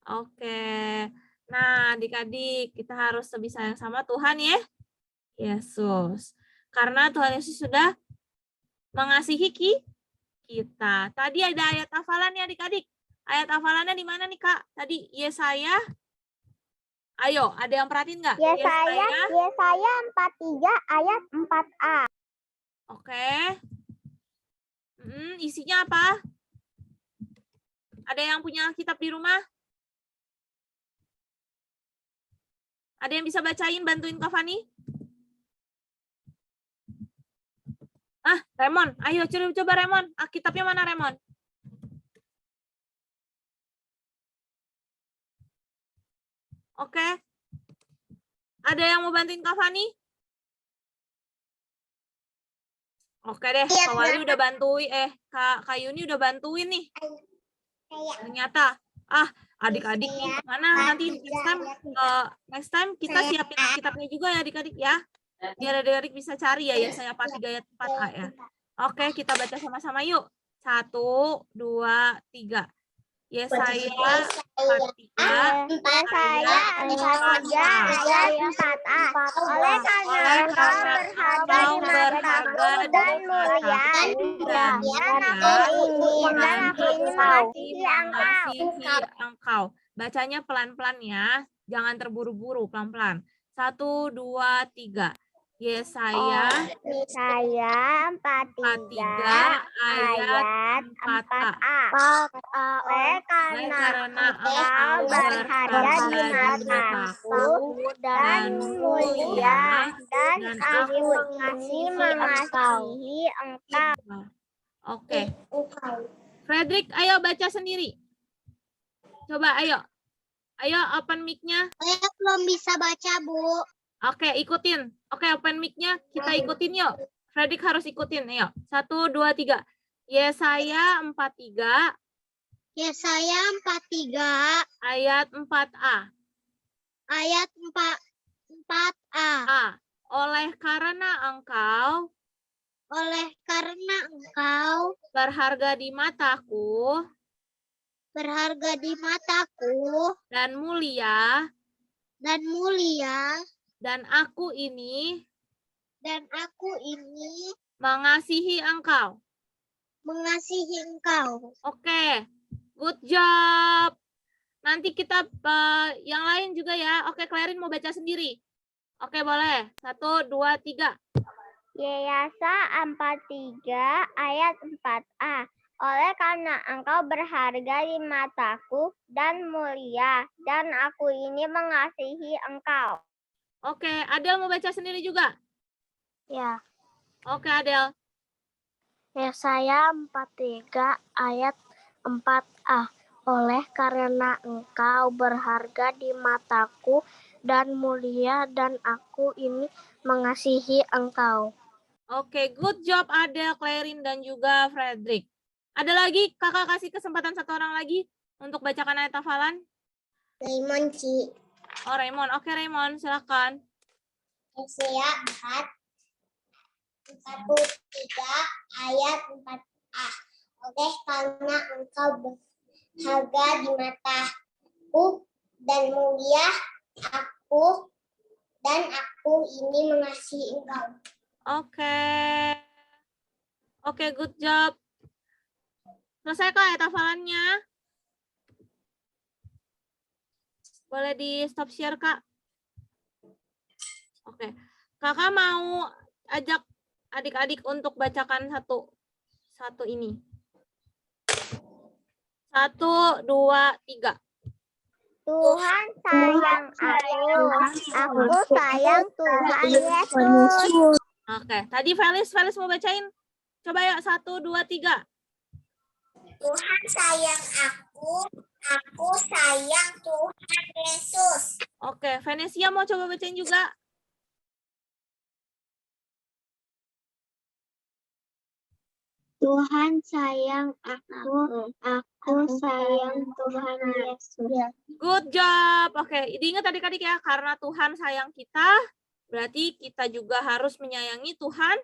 Speaker 7: Oke. Nah, adik-adik, kita harus lebih sayang sama Tuhan ya. Yesus. Karena Tuhan Yesus sudah mengasihi kita. Tadi ada ayat hafalan ya adik-adik. Ayat hafalannya di mana nih Kak? Tadi Yesaya. Ayo, ada yang perhatiin nggak?
Speaker 4: Yesaya 43 ayat 4a.
Speaker 7: Oke. Isinya apa? Ada yang punya kitab di rumah? Ada yang bisa bacain, bantuin Kak Fani? Remon. Ayo coba Remon. Kitabnya mana Remon? Oke. Ada yang mau bantuin Kak Fani? Oke deh, Kak Wali udah bantuin. Kak Yuni udah bantuin nih. Ternyata. Adik-adik nih, mana nanti next time kita siapin kitabnya juga ya adik-adik ya. Biar adik-adik bisa cari ya Yesaya 43 ayat 4a ya. Oke, kita baca sama-sama yuk. 1, 2, 3. Yesaya 43
Speaker 4: ayat 4a. Oleh karena engkau berharga dan mulia, dan aku ini mengasihi
Speaker 7: engkau. Bacanya pelan-pelan ya. Jangan terburu-buru, pelan-pelan. 1, 2, 3. Yesaya
Speaker 4: 43 ayat 4a. Oleh karena engkau berharga di mataku dan mulia, dan aku mengasihi engkau.
Speaker 7: Oke. Frederick, ayo baca sendiri. Coba ayo. Ayo open mic-nya.
Speaker 4: Saya belum bisa baca, Bu.
Speaker 7: Oke, ikutin. Oke, open mic-nya. Kita ikutin yuk. Frederick harus ikutin. Ayo. 1, 2, 3. Yesaya 43.
Speaker 4: Yesaya 43
Speaker 7: Ayat 4a.
Speaker 4: ayat 4a.
Speaker 7: Oleh karena engkau berharga di mataku dan mulia, dan aku ini mengasihi engkau. Oke, good job. Nanti kita yang lain juga ya. Oke, Clarin mau baca sendiri. Oke, boleh. 1, 2, 3.
Speaker 4: Yesaya 43 ayat 4a. Oleh karena engkau berharga di mataku dan mulia, dan aku ini mengasihi engkau.
Speaker 7: Oke, Adel mau baca sendiri juga?
Speaker 4: Ya.
Speaker 7: Oke, Adel.
Speaker 4: Yesaya 43 ayat 4a. Oleh karena engkau berharga di mataku dan mulia, dan aku ini mengasihi engkau.
Speaker 7: Oke, good job Adel, Clarin, dan juga Frederick. Ada lagi? Kakak kasih kesempatan satu orang lagi untuk bacakan ayat hafalan.
Speaker 4: Raymond, Ci.
Speaker 7: Oh, Raymond. Oke, Raymond, silakan.
Speaker 4: Yesaya 43 ayat 4a. Oleh karena engkau berharga di mataku dan mulia, aku ini mengasihi engkau.
Speaker 7: Oke, good job. Selesai kok ayat hafalannya? Boleh di stop share, Kak? Oke. Kakak mau ajak adik-adik untuk bacakan satu ini. 1, 2, 3.
Speaker 4: Tuhan sayang aku sayang Tuhan Yesus.
Speaker 7: Oke, tadi Felis mau bacain. Coba yuk, 1, 2, 3.
Speaker 4: Tuhan sayang aku sayang Tuhan Yesus.
Speaker 7: Oke, Venesia mau coba bacain juga.
Speaker 4: Tuhan sayang aku sayang Tuhan Yesus.
Speaker 7: Good job. Oke, diingat adik-adik ya, karena Tuhan sayang kita, berarti kita juga harus menyayangi Tuhan.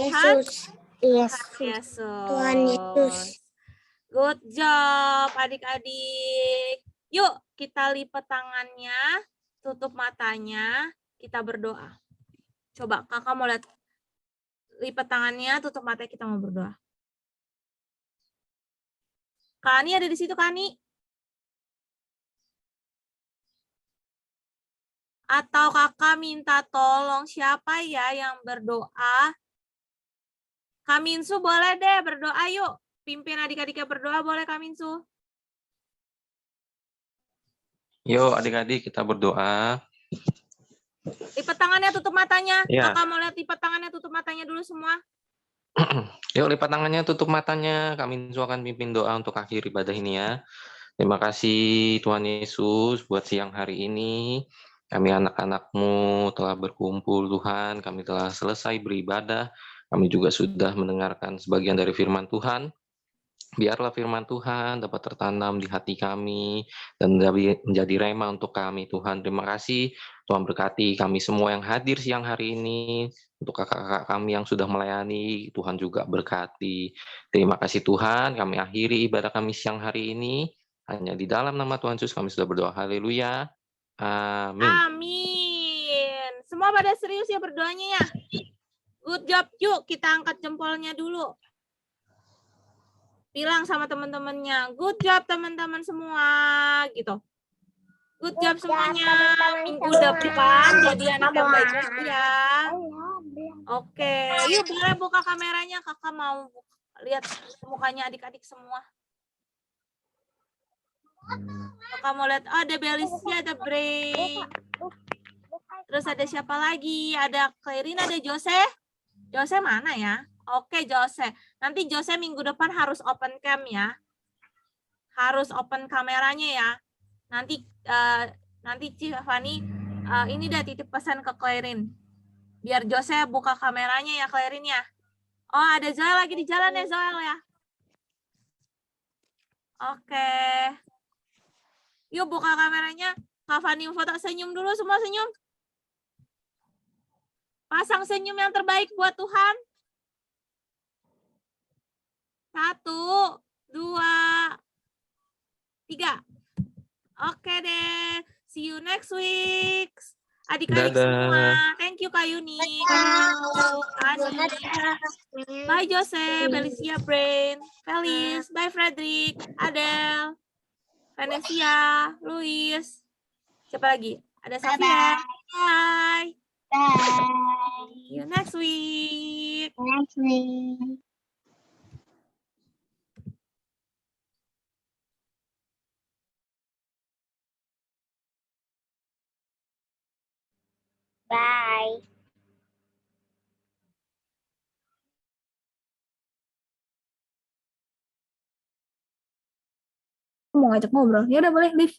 Speaker 4: Yesus. Yes.
Speaker 7: Yesus.
Speaker 4: Tuhan Yesus.
Speaker 7: Good job, adik-adik. Yuk, kita lipat tangannya, tutup matanya, kita berdoa. Coba, kakak mau lihat. Lipat tangannya, tutup matanya, kita mau berdoa. Kani ada di situ, Kani? Atau kakak minta tolong siapa ya yang berdoa? Kaminsu boleh deh berdoa yuk. Pimpin adik-adiknya berdoa boleh Kaminsu.
Speaker 8: Yuk adik-adik kita berdoa.
Speaker 7: Lipat tangannya, tutup matanya.
Speaker 8: Ya.
Speaker 7: Kakak mau lihat lipat tangannya, tutup matanya dulu semua.
Speaker 8: Yuk lipat tangannya, tutup matanya. Kami akan pimpin doa untuk akhir ibadah ini ya. Terima kasih Tuhan Yesus buat siang hari ini. Kami anak-anak-Mu telah berkumpul Tuhan. Kami telah selesai beribadah. Kami juga sudah mendengarkan sebagian dari firman Tuhan. Biarlah firman Tuhan dapat tertanam di hati kami dan menjadi rema untuk kami Tuhan. Terima kasih Tuhan, berkati kami semua yang hadir siang hari ini. Untuk kakak-kakak kami yang sudah melayani, Tuhan juga berkati. Terima kasih Tuhan, kami akhiri ibadah kami siang hari ini. Hanya di dalam nama Tuhan Yesus kami sudah berdoa. Haleluya. Amin.
Speaker 7: Amin. Semua pada serius ya berdoanya ya. Good job. Yuk kita angkat jempolnya dulu. Bilang sama teman-temannya, good job teman-teman semua, gitu. Good job semuanya. Minggu depan jadi anak yang baik ya. Oke, yuk boleh buka kameranya. Kakak mau lihat mukanya adik-adik semua. Kakak mau lihat, oh, ada Belisia, ada Bray. Terus ada siapa lagi? Ada Clarin, ada Jose. Jose mana ya? Oke, Jose. Nanti Jose minggu depan harus open cam ya. Harus open kameranya ya. Nanti Tiffany ini udah titip pesan ke Clarin. Biar Jose buka kameranya ya, Clarin ya. Oh, ada Zoel lagi di jalan ya, Zoel ya. Oke. Yuk buka kameranya. Kak Fani foto senyum dulu, semua senyum. Pasang senyum yang terbaik buat Tuhan. 1, 2, 3. Oke deh. See you next week. Adik-adik semua. Thank you Kak Yuni. Bye Jose, Felicia, Brain, Felis. Bye Frederick, Adele, Venesia, Luis. Siapa lagi? Ada Safia. Bye.
Speaker 4: Bye.
Speaker 7: See you next week.
Speaker 4: Next week. Bye.
Speaker 2: Mau ngajak ngobrol. Ya udah boleh, leave.